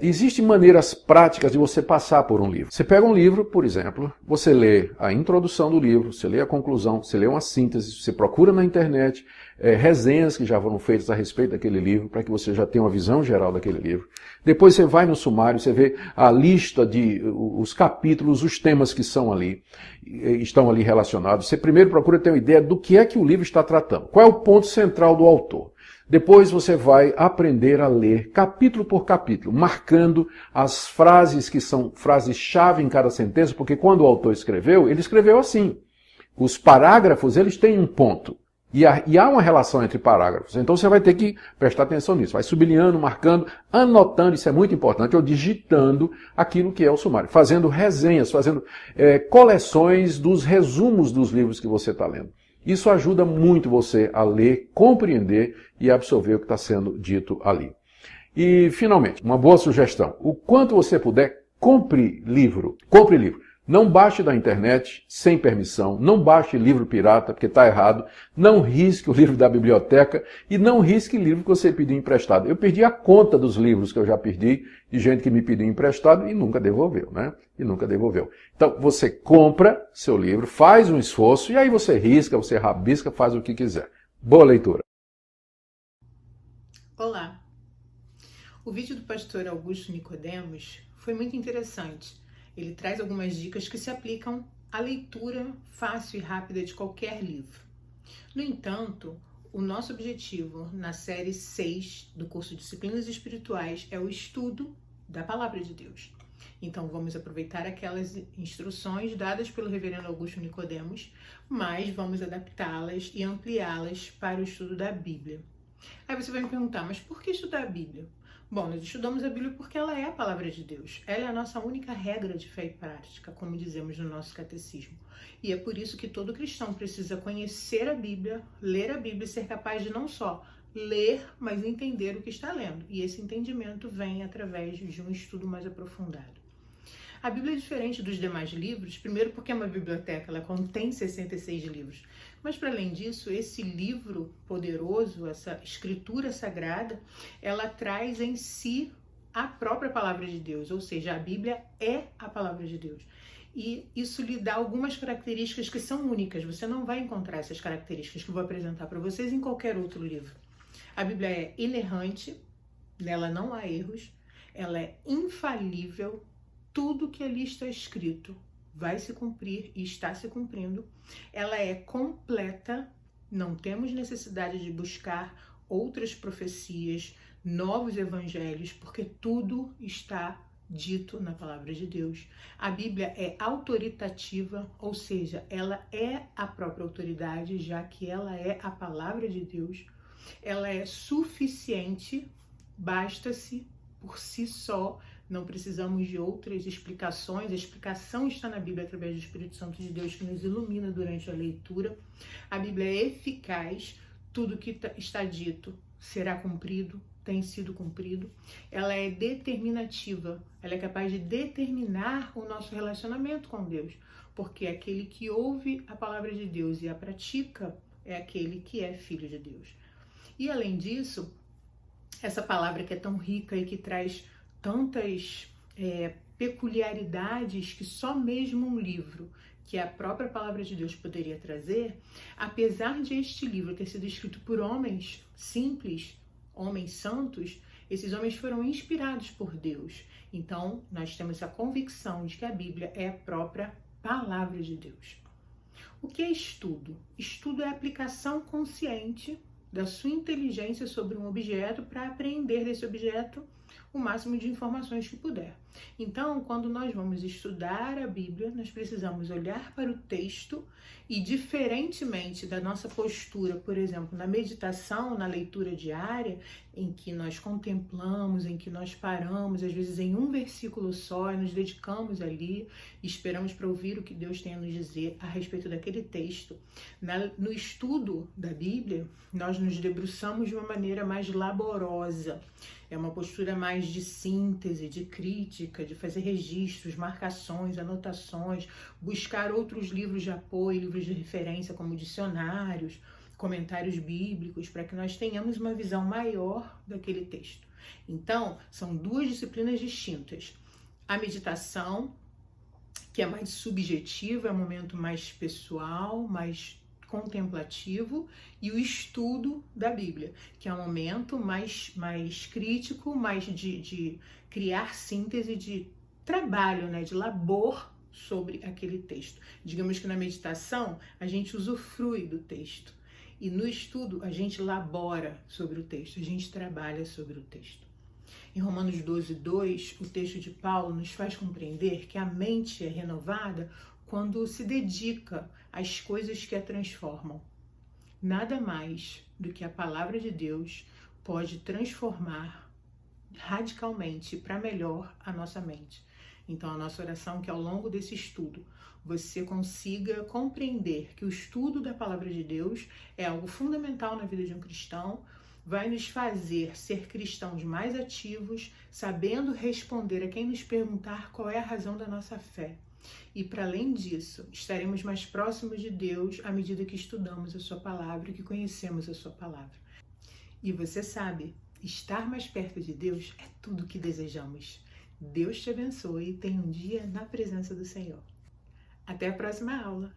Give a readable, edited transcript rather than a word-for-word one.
Existem maneiras práticas de você passar por um livro. Você pega um livro, por exemplo, você lê a introdução do livro, você lê a conclusão, você lê uma síntese, você procura na internet resenhas que já foram feitas a respeito daquele livro, para que você já tenha uma visão geral daquele livro. Depois você vai no sumário, você vê a lista de os capítulos, os temas que são ali, estão ali relacionados. Você primeiro procura ter uma ideia do que é que o livro está tratando. Qual é o ponto central do autor? Depois você vai aprender a ler capítulo por capítulo, marcando as frases que são frases-chave em cada sentença, porque quando o autor escreveu, ele escreveu assim. Os parágrafos, eles têm um ponto. E há uma relação entre parágrafos. Então você vai ter que prestar atenção nisso. Vai sublinhando, marcando, anotando, isso é muito importante, ou digitando aquilo que é o sumário. Fazendo resenhas, fazendo coleções dos resumos dos livros que você está lendo. Isso ajuda muito você a ler, compreender e absorver o que está sendo dito ali. E, finalmente, uma boa sugestão. O quanto você puder, compre livro. Compre livro. Não baixe da internet sem permissão, não baixe livro pirata, porque está errado, não risque o livro da biblioteca e não risque livro que você pediu emprestado. Eu perdi a conta dos livros que eu já perdi, de gente que me pediu emprestado e nunca devolveu, né? E nunca devolveu. Então, você compra seu livro, faz um esforço e aí você risca, você rabisca, faz o que quiser. Boa leitura! Olá! O vídeo do pastor Augusto Nicodemos foi muito interessante. Ele traz algumas dicas que se aplicam à leitura fácil e rápida de qualquer livro. No entanto, o nosso objetivo na série 6 do curso Disciplinas Espirituais é o estudo da Palavra de Deus. Então vamos aproveitar aquelas instruções dadas pelo reverendo Augusto Nicodemos, mas vamos adaptá-las e ampliá-las para o estudo da Bíblia. Aí você vai me perguntar, mas por que estudar a Bíblia? Bom, nós estudamos a Bíblia porque ela é a palavra de Deus. Ela é a nossa única regra de fé e prática, como dizemos no nosso catecismo. E é por isso que todo cristão precisa conhecer a Bíblia, ler a Bíblia e ser capaz de não só ler, mas entender o que está lendo. E esse entendimento vem através de um estudo mais aprofundado. A Bíblia é diferente dos demais livros, primeiro porque é uma biblioteca, ela contém 66 livros. Mas, para além disso, esse livro poderoso, essa escritura sagrada, ela traz em si a própria palavra de Deus, ou seja, a Bíblia é a palavra de Deus. E isso lhe dá algumas características que são únicas. Você não vai encontrar essas características que eu vou apresentar para vocês em qualquer outro livro. A Bíblia é inerrante, nela não há erros, ela é infalível. Tudo que ali está escrito vai se cumprir e está se cumprindo. Ela é completa, não temos necessidade de buscar outras profecias, novos evangelhos, porque tudo está dito na palavra de Deus. A Bíblia é autoritativa, ou seja, ela é a própria autoridade, já que ela é a palavra de Deus. Ela é suficiente, basta-se por si só. Não precisamos de outras explicações. A explicação está na Bíblia através do Espírito Santo de Deus que nos ilumina durante a leitura. A Bíblia é eficaz. Tudo que está dito será cumprido, tem sido cumprido. Ela é determinativa. Ela é capaz de determinar o nosso relacionamento com Deus. Porque aquele que ouve a palavra de Deus e a pratica é aquele que é filho de Deus. E além disso, essa palavra que é tão rica e que traz tantas peculiaridades que só mesmo um livro, que é a própria palavra de Deus, poderia trazer, apesar de este livro ter sido escrito por homens simples, homens santos, esses homens foram inspirados por Deus. Então, nós temos a convicção de que a Bíblia é a própria palavra de Deus. O que é estudo? Estudo é a aplicação consciente da sua inteligência sobre um objeto para apreender desse objeto o máximo de informações que puder. Então, quando nós vamos estudar a Bíblia, nós precisamos olhar para o texto e, diferentemente da nossa postura, por exemplo, na meditação, na leitura diária, em que nós contemplamos, em que nós paramos, às vezes em um versículo só, e nos dedicamos ali, e esperamos para ouvir o que Deus tem a nos dizer a respeito daquele texto. No estudo da Bíblia, nós nos debruçamos de uma maneira mais laborosa. É uma postura mais de síntese, de crítica, de fazer registros, marcações, anotações, buscar outros livros de apoio, livros de referência como dicionários, comentários bíblicos, para que nós tenhamos uma visão maior daquele texto. Então, são duas disciplinas distintas. A meditação, que é mais subjetiva, é um momento mais pessoal, mais contemplativo, e o estudo da Bíblia, que é um momento mais crítico, mais de criar síntese, de trabalho, né, de labor sobre aquele texto. Digamos que na meditação a gente usufrui do texto, e no estudo a gente labora sobre o texto, a gente trabalha sobre o texto. Em Romanos 12:2, o texto de Paulo nos faz compreender que a mente é renovada quando se dedica às coisas que a transformam. Nada mais do que a palavra de Deus pode transformar radicalmente para melhor a nossa mente. Então, a nossa oração é que ao longo desse estudo você consiga compreender que o estudo da palavra de Deus é algo fundamental na vida de um cristão, vai nos fazer ser cristãos mais ativos, sabendo responder a quem nos perguntar qual é a razão da nossa fé. E para além disso, estaremos mais próximos de Deus à medida que estudamos a sua palavra e que conhecemos a sua palavra. E você sabe, estar mais perto de Deus é tudo o que desejamos. Deus te abençoe e tenha um dia na presença do Senhor. Até a próxima aula!